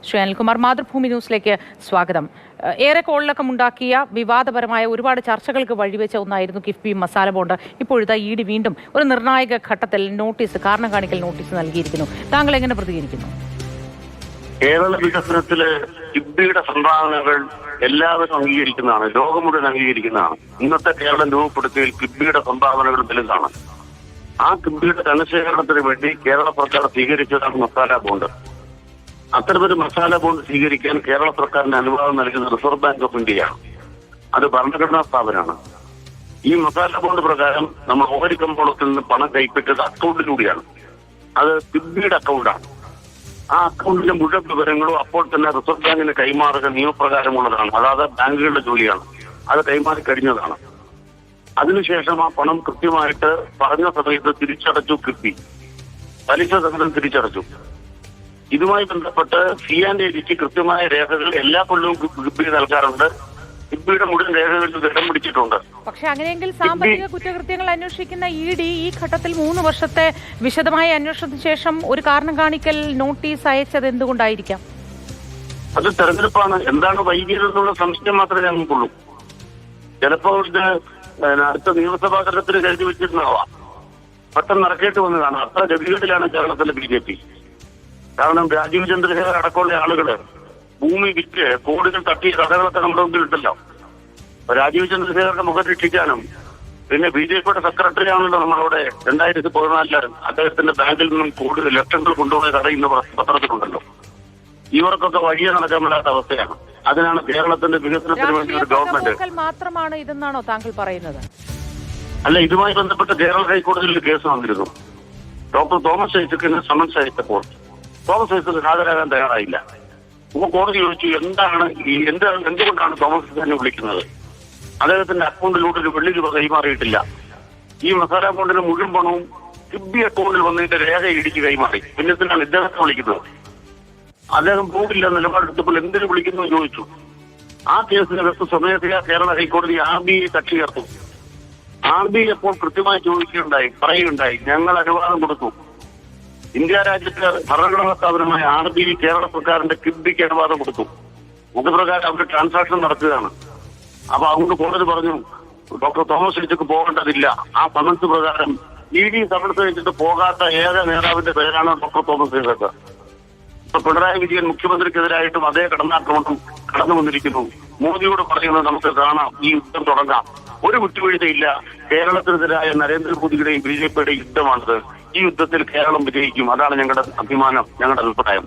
ശ്രീ അനിൽകുമാർ, മാതൃഭൂമി ന്യൂസിലേക്ക് സ്വാഗതം. ഏറെ കോളിളക്കമുണ്ടാക്കിയ വിവാദപരമായ ഒരുപാട് ചർച്ചകൾക്ക് വഴിവെച്ച ഒന്നായിരുന്നു കിഫ്ബി മസാല ബോണ്ട്. ഇപ്പോഴത്തെ ഇഡി വീണ്ടും ഒരു നിർണായക ഘട്ടത്തിൽ കാരണം കാണിക്കൽ നോട്ടീസ് നൽകിയിരിക്കുന്നു. താങ്കൾ എങ്ങനെ പ്രതികരിക്കുന്നു? കേരള വികസനത്തില് കിഫ്ബിയുടെ സംഭാവനകൾ എല്ലാവരും അംഗീകരിക്കുന്നതാണ്, ലോകം മുഴുവൻ അംഗീകരിക്കുന്നതാണ്. ഇന്നത്തെ കേരളം രൂപപ്പെടുത്തിയതിൽ കിഫ്ബിയുടെ സംഭാവനകൾ വലുതാണ്. ആ കിഫ്ബിയുടെ ധനശേഖരണത്തിന് വേണ്ടി കേരള സർക്കാർ സ്വീകരിച്ചതാണ് മസാല ബോണ്ട്. അത്തരമൊരു മസാല ബോണ്ട് സ്വീകരിക്കാൻ കേരള സർക്കാരിന് അനുവാദം നൽകുന്ന റിസർവ് ബാങ്ക് ഓഫ് ഇന്ത്യയാണ്. അത് ഭരണഘടനാ സ്ഥാപനമാണ്. ഈ മസാല ബോണ്ട് പ്രകാരം നമ്മൾ ഓഹരി കമ്പോളത്തിൽ നിന്ന് പണം കൈപ്പറ്റത് അക്കൗണ്ടിലൂടെയാണ്. അത് കിഫ്ബിയുടെ അക്കൗണ്ടാണ്. ആ അക്കൗണ്ടിന്റെ മുഴുവൻ വിവരങ്ങളും അപ്പോൾ തന്നെ റിസർവ് ബാങ്കിന് കൈമാറുക നിയമപ്രകാരമുള്ളതാണ്. അതായത് ബാങ്കുകളുടെ ജോലിയാണ്. അത് കൈമാറി കഴിഞ്ഞതാണ്. അതിനുശേഷം ആ പണം കൃത്യമായിട്ട് പറഞ്ഞ സമയത്ത് തിരിച്ചടച്ചു കിഫ്ബി. പലിശ സഹിതം തിരിച്ചടച്ചു. ഇതുമായി ബന്ധപ്പെട്ട് C&AG കൃത്യമായ രേഖകൾ എല്ലാ കൊല്ലവും കിഫ്ബി നൽകാറുണ്ട്. കിഫ്ബിയുടെ മുഴുവൻ രേഖകളിൽ ഇടം പിടിച്ചിട്ടുണ്ട്. പക്ഷെ അങ്ങനെയെങ്കിൽ സാമ്പത്തിക കുറ്റകൃത്യങ്ങൾ അന്വേഷിക്കുന്ന ഇഡി ഈ ഘട്ടത്തിൽ 3 വർഷത്തെ വിശദമായ അന്വേഷണത്തിന് ശേഷം ഒരു കാരണം കാണിക്കൽ നോട്ടീസ് അയച്ചത് എന്തുകൊണ്ടായിരിക്കാം? അത് തെരഞ്ഞെടുപ്പാണ്. എന്താണ് വൈകിയതെന്നുള്ള സംശയം മാത്രമേ ഞങ്ങൾക്കുള്ളൂ. ചിലപ്പോൾ ഇത് അടുത്ത നിയമസഭാ ഘട്ടത്തിന് കരുതി വെച്ചിരുന്നതാവാം. പെട്ടെന്ന് ഇറക്കേണ്ടി വന്നതാണ്. അത്ര ഗതികേടിലാണ് കേരളത്തിലെ BJP. കാരണം രാജീവ് ചന്ദ്രശേഖർ അടക്കമുള്ള ആളുകള് ഭൂമി വിറ്റ് കോടികൾ തട്ടിയ കഥകളൊക്കെ നമ്മുടെ മുമ്പിൽ ഉണ്ടല്ലോ. രാജീവ് ചന്ദ്രശേഖറിന്റെ മുഖം രക്ഷിക്കാനും പിന്നെ BJPയുടെ സെക്രട്ടറി ആണല്ലോ നമ്മളവിടെ 2014 അദ്ദേഹത്തിന്റെ ബാങ്കിൽ നിന്നും കോടികൾ ലക്ഷങ്ങൾ കൊണ്ടുപോയി കടയുന്ന പത്രത്തിലുണ്ടല്ലോ. ഇവർക്കൊക്കെ വഴിയെ നടക്കാൻ പറ്റാത്ത അവസ്ഥയാണ്. അതിനാണ് കേരളത്തിന്റെ വികസനത്തിന് വേണ്ടി ഒരു ഗവൺമെന്റ് മാത്രമാണ് ഇതെന്നാണോ താങ്കൾ പറയുന്നത്? അല്ല, ഇതുമായി ബന്ധപ്പെട്ട് കേരള ഹൈക്കോടതിയിൽ കേസ് വന്നിരുന്നു. ഡോക്ടർ തോമസ് ഐസക്കിന് സമൻസ് അയച്ചപ്പോൾ തോമസ് ഐസക് ഹാജരാകാൻ തയ്യാറായില്ല. അപ്പോൾ കോടതി ചോദിച്ചു, എന്തുകൊണ്ടാണ് തോമസ് ഐസക്കിനെ വിളിക്കുന്നത്? അദ്ദേഹത്തിന്റെ അക്കൗണ്ടിലൂടെ ഒരു വെള്ളി രൂപ കൈമാറിയിട്ടില്ല. ഈ മസാല ബോണ്ടിന്റെ മുഴുവൻ പണവും കിഫ്ബി അക്കൗണ്ടിൽ വന്നതിന്റെ രേഖ ഇടിച്ച് കൈമാറി. പിന്നെ എന്തിനാണ് ഇദ്ദേഹത്തെ വിളിക്കുന്നത്? അദ്ദേഹം പോകില്ല നിലപാടെടുത്തപ്പോൾ എന്തിനു വിളിക്കുന്നു ചോദിച്ചു. ആ കേസിനകത്ത് സ്വമേധയാ കേരള ഹൈക്കോടതി RBI കക്ഷി ചേർത്തു. RBI അപ്പോൾ കൃത്യമായി പറയുകയുണ്ടായി, ഞങ്ങൾ അനുവാദം കൊടുത്തു. ഇന്ത്യ രാജ്യത്തെ ഭരണഘടനാ സ്ഥാപനമായ RBI കേരള സർക്കാരിന്റെ കിഫ്ബിക്ക് അനുവാദം കൊടുത്തു. അതുപ്രകാരം അവർ ട്രാൻസാക്ഷൻ നടത്തുകയാണ്. അപ്പൊ അതുകൊണ്ട് കോടതി പറഞ്ഞു, ഡോക്ടർ തോമസ് ഐസക്ക് പോകേണ്ടതില്ല. ആ സമൻസ് പ്രകാരം ED സമൻസ് വെച്ചിട്ട് പോകാത്ത ഏക നേതാവിന്റെ പേരാണ് ഡോക്ടർ തോമസ് ഐസക്ക്. ഇപ്പൊ പിണറായി വിജയൻ മുഖ്യമന്ത്രിക്കെതിരായിട്ടും അതേ കടന്നാക്രമണം കടന്നു വന്നിരിക്കുന്നു. മോദിയോട് പറയുന്നത് നമുക്ക് കാണാം, ഈ യുദ്ധം തുടങ്ങാം. ഒരു വിട്ടുവീഴ്ചയില്ല. കേരളത്തിനെതിരായ നരേന്ദ്രമോദിയുടെയും BJPയുടെയും യുദ്ധമാണിത്. ഈ യുദ്ധത്തിൽ കേരളം വിജയിക്കും. അതാണ് ഞങ്ങളുടെ അഭിമാനം, ഞങ്ങളുടെ അഭിപ്രായം.